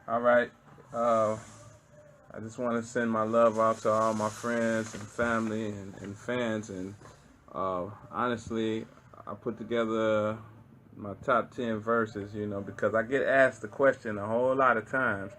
All right. I just want to send my love out to all my friends and family and fans. And honestly, I put together my top 10 verses, because I get asked the question a whole lot of times.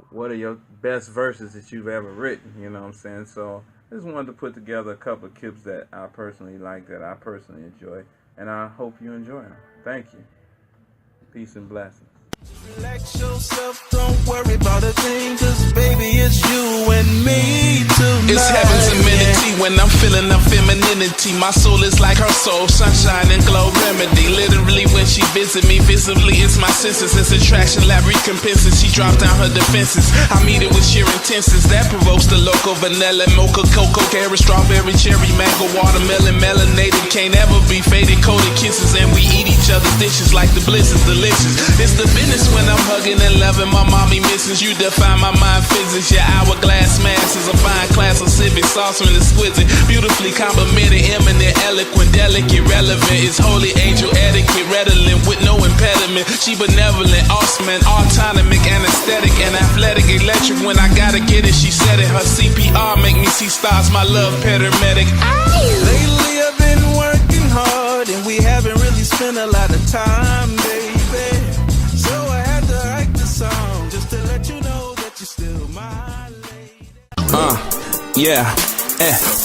What are your best verses that you've ever written? You know what I'm saying? So I just wanted to put together a couple of clips that I personally like, that I personally enjoy. And I hope you enjoy them. Thank you. Peace and blessings. Relax yourself, don't worry about a thing, cause baby it's you and me tonight. It's heaven's amenity when I'm feeling her femininity. My soul is like her soul, sunshine and glow remedy. Literally when she visit me, visibly it's my senses. It's attraction, lab recompenses. She drops down her defenses. I meet it with sheer intentions that provokes the local vanilla, mocha, cocoa, carrot, strawberry, cherry, mango, watermelon, melanated. Can't ever be faded, coated kisses, and we eat each other's dishes like the bliss is delicious. It's the business when I'm hugging and loving my mommy misses. You define my mind physics. Your hourglass mass is a fine class of civic sauce and exquisite. Beautifully complimented, eminent, eloquent, delicate, relevant. It's holy angel etiquette, redolent with no impediment. She benevolent, awesome and autonomic, anesthetic and athletic, electric. When I gotta get it, she said it. Her CPR make me see stars. My love paramedic. Lately I've been working hard and we haven't really spent a lot of time, baby. So I had to write the song just to let you know that you're still my lady. Yeah.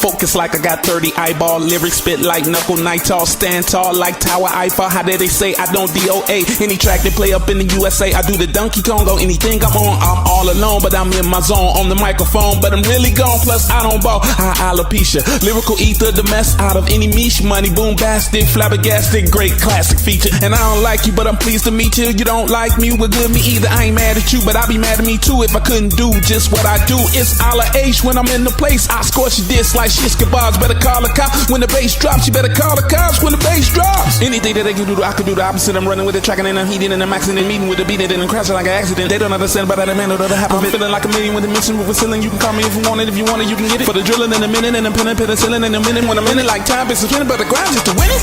Focus like I got 30 eyeball lyrics, spit like knuckle night tall, stand tall like Tower Eiffel. How dare they say I don't DOA? Any track they play up in the USA, I do the Donkey Kong. Anything I'm on, I'm all alone, but I'm in my zone on the microphone. But I'm really gone, plus I don't ball. Alopecia, lyrical ether, the mess out of any niche. Money, bombastic, flabbergastic, great classic feature. And I don't like you, but I'm pleased to meet you. You don't like me, well good me either. I ain't mad at you, but I'd be mad at me too if I couldn't do just what I do. It's a la H when I'm in the place. I scorch this like shish kebabs, better call a cop when the bass drops. You better call the cops when the bass drops. Anything that they can do, I could do the opposite. I'm running with the track and I'm heating and I'm maxing and meeting with the beat and then I'm crashing like an accident. They don't understand about that man or the half of it. Feeling like a million with a mission with a ceiling. You can call me if you want it. If you want it, you can get it. For the drilling in a minute and I'm pinning penicillin in a minute. When I'm in it like time, it's a spinning, but the grind just to win it.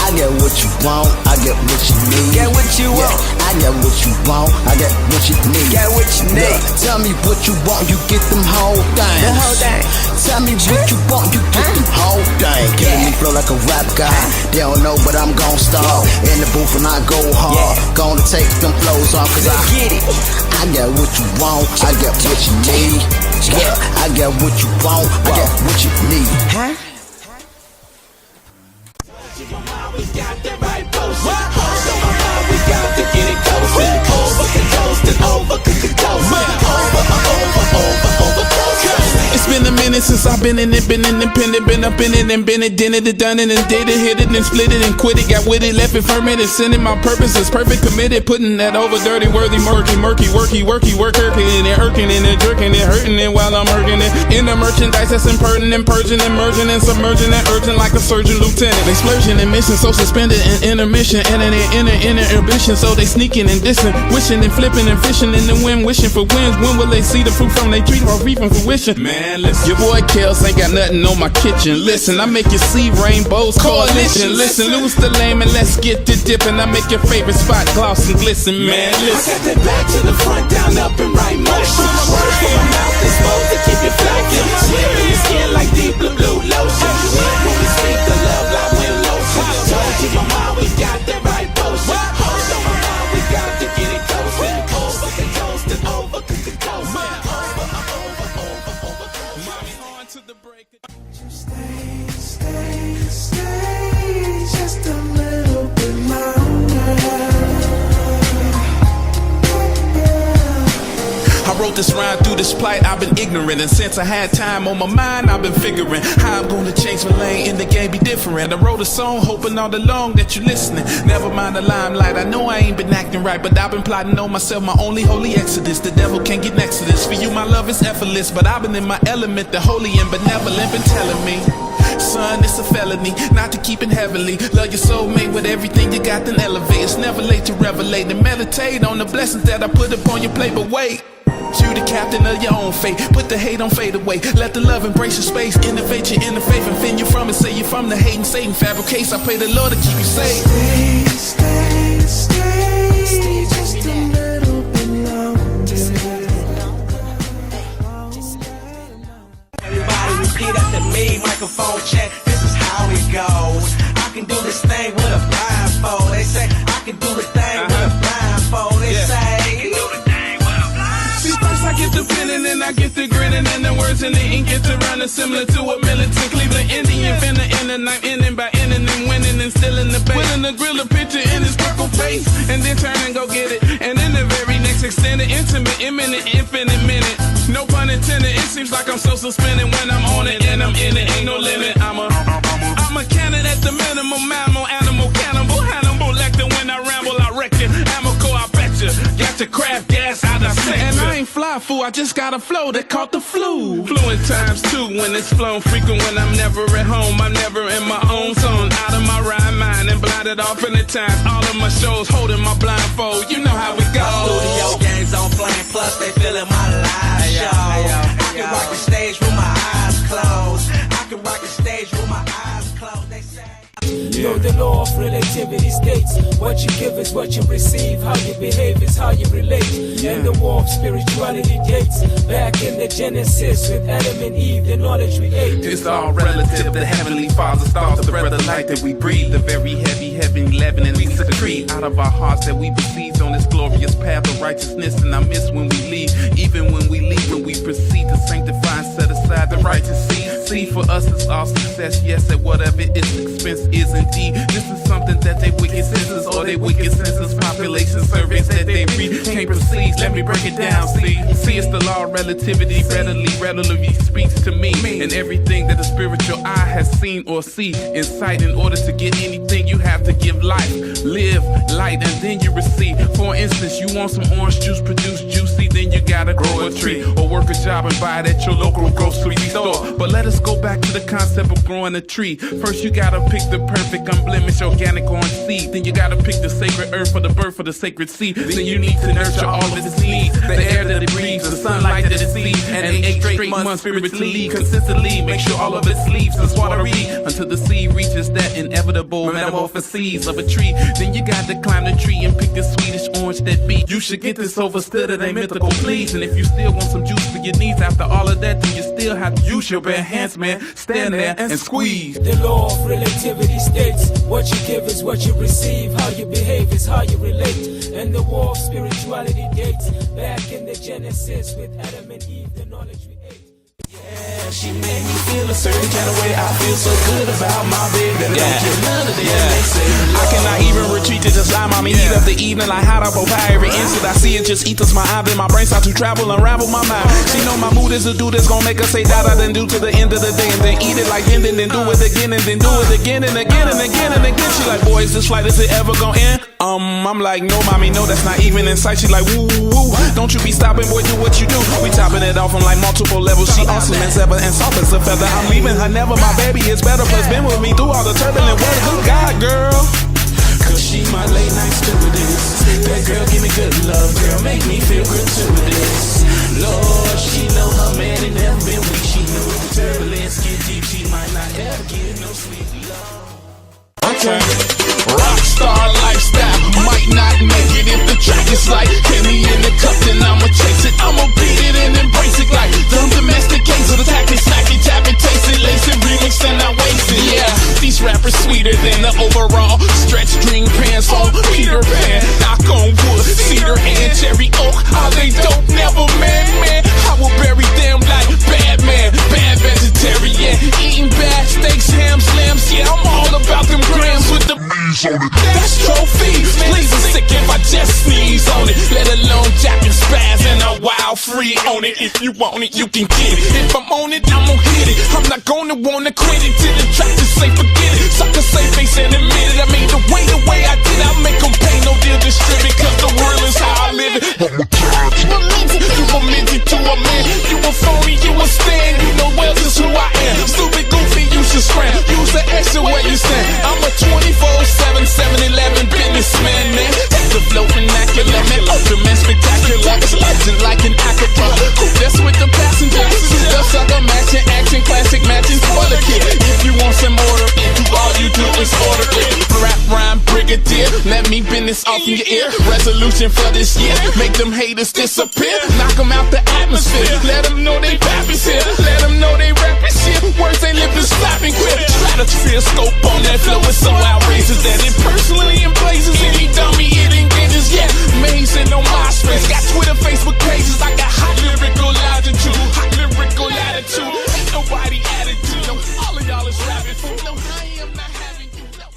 I get what you want, I get what you need. Get what you want. I get what you want, I get what you need. Get what you need. Look, tell me what you want, you get them whole things. The whole thing. Tell me what you want, you get them whole things. Killing me flow like a rap guy. They don't know, but I'm gon' start in the booth and I go hard. Gonna take them flows off, cause I get it. I get what you want, I get what you need. Yeah, I get what you want, I get what you need. Huh? We got the right potion. So we got to get it coasting. Over the coast and over the coast. Over coast. It's been a minute since I've been in it, been independent, been up in it and been it, done it, done it and did it, hit it and split it and quit it, got with it, left it fermented, sending my purpose is perfect, committed, putting that over dirty, worthy, murky, work irking and irking and jerking and hurting it while I'm hurting it. In the merchandise that's impertinent, purging and merging and submerging and urging like a surgeon lieutenant. They splurging and missing, so suspended and intermission, and an inner ambition, so they sneaking and dissing, wishing and flipping and fishing in the wind, wishing for wins. When will they see the fruit from they tree or reaping fruition? Man, listen, your boy Kels ain't got nothing on my kitchen. Listen, I make you see rainbows, coalition. Listen, lose the lame and let's get to dipping. I make your favorite spot gloss and glisten. Man, listen. I got that back to the front, down, up and right motion. Words from my mouth is supposed to keep it flocking. Slippery your skin like deep blue lotion. When we speak the love like we're lotion. Told you my mom, we got the right potion. So my mom, we got to get it coasting. Over the coast and over the coast. Mommy, on to the break. Stay just a little bit longer. I wrote this rhyme through this plight, I've been ignorant. And since I had time on my mind, I've been figuring how I'm gonna change my lane in the game, be different. I wrote a song, hoping all along that you're listening. Never mind the limelight, I know I ain't been acting right, but I've been plotting on myself, my only holy exodus. The devil can't get next to this. For you, my love is effortless, but I've been in my element. The holy and benevolent been telling me, son, it's a felony not to keep it heavenly. Love your soulmate with everything you got, then elevate. It's never late to revelate and meditate on the blessings that I put upon your plate. But wait, you the captain of your own fate. Put the hate on, fade away. Let the love embrace your space. Innovate your inner faith and fend you from it. Say you're from the hate and Satan fabricates. I pray the Lord to keep you safe. Stay just a little microphone check, this is how it goes. I can do this thing with a blindfold. They say I can do the thing with a blindfold. They say I get the feeling and I get the grinning and the words and the ink get to running similar to a militant Cleveland Indian. Finna end and I'm ending by ending and winning and still in the bait. Willing to grill a picture in his purple face and then turn and go get it. And in the very next extended, intimate, imminent, infinite minute. No pun intended, it seems like I'm so suspended when I'm on it and I'm in it. Ain't no limit. I'm a cannon at the minimum, mammal, animal, cannibal, Hannibal Lecter. When I ramble, I reckon Amco, I betcha. Got your crab gas out of sector. And I ain't fly fool, I just got a flow that caught the flu. Fluent times two when it's flown, frequent when I'm never at home. I'm never in my own zone, out of my rhyme mind and blinded off in the times. All of my shows holding my blindfold, you know how it goes. Studio games on flame, plus they feeling my live show. I can rock the stage with my eyes closed. I can rock the stage with my eyes closed. They say Know the law of relativity states what you give is what you receive, how you behave is how you relate. And the war of spirituality dates back in the Genesis with Adam and Eve, the knowledge we ate. It's all relative. The heavenly Father starts the breath of light that we breathe. The very heavy heaven leaven we secrete out of our hearts that we proceed on this glorious path of righteousness. And I miss when we leave, even when we leave, when we proceed to sanctify and set aside the righteous seed. See, for us it's all success, yes, at whatever its expense is indeed. This is something that they wicked senses or they wicked census population surveys that they read can't proceed. Let me break it down, see, it's the law of relativity, readily speaks to me. And everything that the spiritual eye has seen or see in sight, in order to get anything you have to give life, live, light, and then you receive. For instance, you want some orange juice produced juicy, then you gotta grow a tree or work a job and buy it at your local grocery store. But let us go back to the concept of growing a tree. First you gotta pick the perfect unblemished organic orange seed. Then you gotta pick the sacred earth for the birth of the sacred seed. Then you need to nurture all of its needs, the air that it breathes, the sunlight that it sees, and 8 straight months spiritually, consistently make sure all of its leaves is watery until the seed reaches that inevitable metamorphoses of a tree. Then you got to climb the tree and pick the sweetest orange that be. You should get this overstood, it ain't mythical, please. And if you still want some juice for your needs after all of that, then you still have to use your bare hands, man. Stand there and squeeze. The law of relativity states what you give is what you receive, how you behave is how you relate. And the war of spirituality dates back in the Genesis with Adam and Eve, the knowledge we ate. yeah, she made me feel a certain kind of way. I feel so good about my baby that I don't care none of them. They say I cannot even retreat to just lie, mommy. Heat up the evening like hot up fire. Every instant I see it just eats my eye. Then my brain starts to travel, unravel my mind. She know my mood is a dude that's gonna make her say da da, then do to the end of the day, and then eat it like then do it again, and then do it again and again and again and again. She like, boy, is this flight, is it ever gonna end? I'm like, no, mommy, no, that's not even in sight. She like, woo, woo, woo. Don't you be stopping, boy, do what you do. We topping it off on like multiple levels. She awesome as ever and soft as a feather. I'm leaving her never, my baby is better. Plus been with me through all the turbulent weather. Good God, girl. cause she my late night stewardess. That girl give me good love, girl, make me feel gratuitous. Lord, she know her man ain't never been weak. She know if the turbulence get deep, she might not ever get no sleep. Okay. Rockstar lifestyle, might not make it if the track is like Kenny in the cup, then I'ma chase it. I'ma beat it and embrace it like dumb domesticates of the tactic, snack it, tap it, taste it, lace it, remix and I waste it. Yeah, these rappers sweeter than the overall stretch string pants on Peter Pan. Knock on wood, cedar and cherry oak. Are they dope? Never, man. I will bury them like Batman, bad vegetarian, eating bad steaks, hams, lambs. Yeah, I'm all about them grams with the knees on it. That's trophy. Please a sick if I just sneeze on it. Let alone jack and spaz and a wild free on it. If you want it, you can get it. If I'm on it, I'm gon' hit it. I'm not gonna wanna quit it till the track just say forget it. Sucker say face and admit it. I mean the way I did, I make them pay, no deal distribute. Cause the world is how I live it. You a midget to a man. You a phony, you a stand. You know well just who I am. Stupid goofy, you should scram. Use the extra where you stand. I'm a 24/7, 7-Eleven businessman, man. That's the flow vernacular, man. Ultimate spectacular. It's legend like an acapella. Cool, that's with the passengers. The sucker matching action, classic matching spoiler kid. If you want some order, into all you do is order it. Rap rhyme brigadier, let me bend this off in your ear. Resolution for this year, make them haters disappear. Knock them out the atmosphere. Let them know they pappy's here. Let them know they rap is shit. Words ain't living a slapping grip. Stratosphere scope on that flow is so outrageous that it personally emblazes any dummy it engages. Yeah, amazing on MySpace. Got Twitter, Facebook pages. I got hot lyrical latitude. Hot lyrical latitude. Ain't nobody added to. No, all of y'all is rapping. No, I am not having you. No,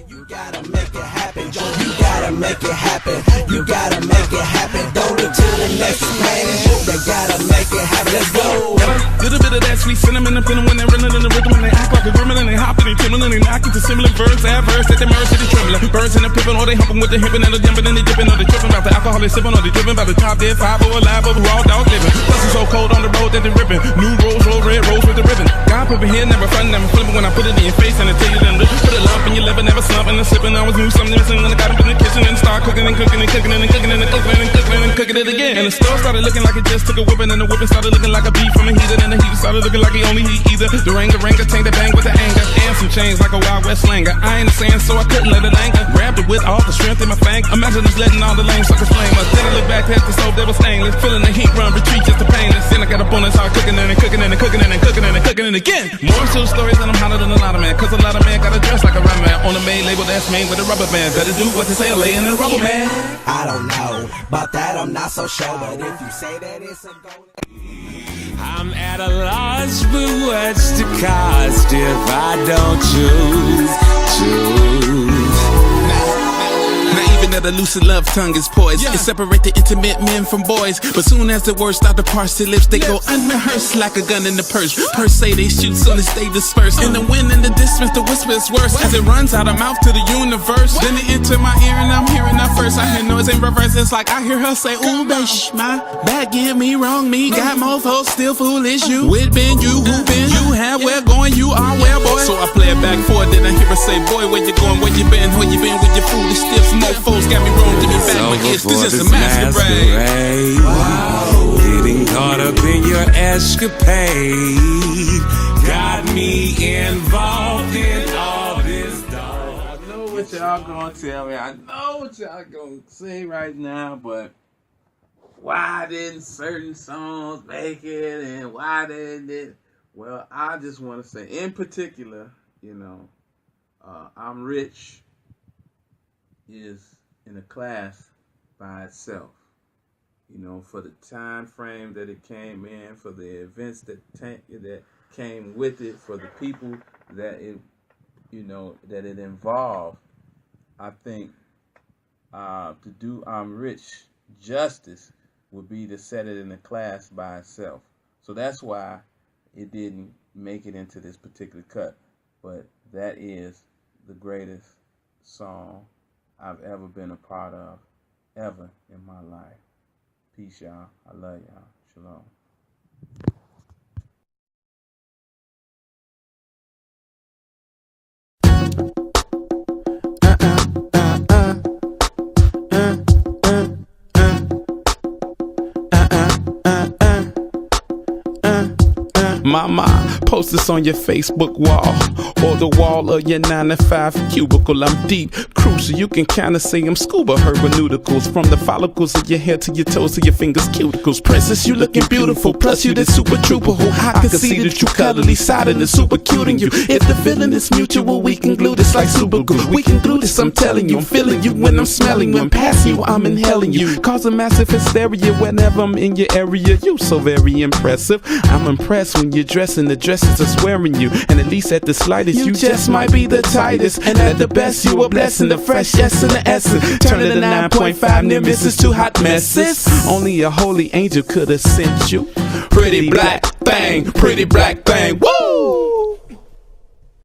You gotta make it happen, Joe. You gotta make it happen. You gotta make it happen. Don't it to the next man. You gotta make it happen. Let's go. Little bit of that sweet cinnamon up in them when they're running in the rhythm and they act like a gremlin and they hopping and timbling and they knocking to similar verbs, adverbs that they merge to the trembling. Birds in the pippin' or they humping with the hippin' and the dimpin' and they dippin' or they trippin' about the alcohol they sippin' or they drippin' by the top dead 5 or alive over raw dog living. Plus it's so cold on the road that they rippin'. New rolls, roll red rolls with the ribbon. God put me here, never frontin', never flippin' when I put it in your face and I tell you then put a lump in your liver, never slumpin' and sippin'. I was knew something missing and I got up in the kitchen and start cooking and cooking and cooking and cooking and cooking and cooking and cooking it again. And the stove started looking like it just took a whipping and the whipping started looking like a beat from a heater and the heater started looking like he only heat either. The ranger tank that bang with the anger and some chains like a Wild West slanger. I ain't a saying so I couldn't let it anger. Grabbed it with all the strength in my fang. Imagine just letting all the lame suckers flame us. Then I look back past the stove that was stainless, feeling the heat run, retreat just the painless. Then I got up on and started cooking and cooking and cooking and cooking and cooking and again. More to the stories that I'm hotter than a lot of man, cause a lot of man gotta dress like a rubber man on a maid label that's made with a rubber band. Better do what they say, lay in a rubber man. I don't know about that, I'm not so sure. But if you say that it's a goal, I'm at a loss for what's to cost if I don't choose. Not even that elusive love tongue is poised. It separate the intimate men from boys. But soon as the words start to parse their lips, they go unrehearsed like a gun in the purse. Per se they shoot soon as they disperse. In the wind and the distance the whisper is worse. As it runs out of mouth to the universe. Then it enter my ear and I'm hearing her first. I hear noise in reverse. It's like I hear her say, ooh, bash, my bad, get me wrong, me. Got more folks still foolish. You with been, you who been. You have where going, you are where, boy. So I play it back forward, then I hear her say, boy, where you going, where you been with your foolish stiffs. More folks got me wrong, give me back my ears. This is a masquerade. Wow. Getting caught up in your escapade got me involved in all this dog. I know what y'all gonna tell me. I know what y'all gonna say right now, but why didn't certain songs make it and why didn't it? Well, I just want to say, in particular, I'm Rich is in a class by itself. For the time frame that it came in, for the events that came with it, for the people that it involved. I think to do I'm Rich justice would be to set it in a class by itself. So that's why it didn't make it into this particular cut. But that is the greatest song I've ever been a part of, ever in my life. Peace, y'all. I love y'all. Shalom. Mama, post this on your Facebook wall or the wall of your 9-to-5 cubicle. I'm deep, crucial. You can kinda say I'm scuba hermeneuticals. From the follicles of your hair to your toes to your fingers, cuticles. Princess, you looking beautiful. Plus you the super trooper who I can see the true cuddly side and the super cute in you. If the feeling is mutual, we can glue this like super glue. We can glue this, I'm telling you. I'm feeling you when I'm smelling you. I'm passing you, I'm inhaling you. Cause a massive hysteria whenever I'm in your area. You so very impressive. I'm impressed when you're dressing the dresses that's wearing you. And at least at the slightest, you just might be the tightest. And at the best, you a blessing. The fresh yes and the essence. Turn it to 9.5 near misses to hot messes. Only a holy angel could have sent you. Pretty black thing, woo!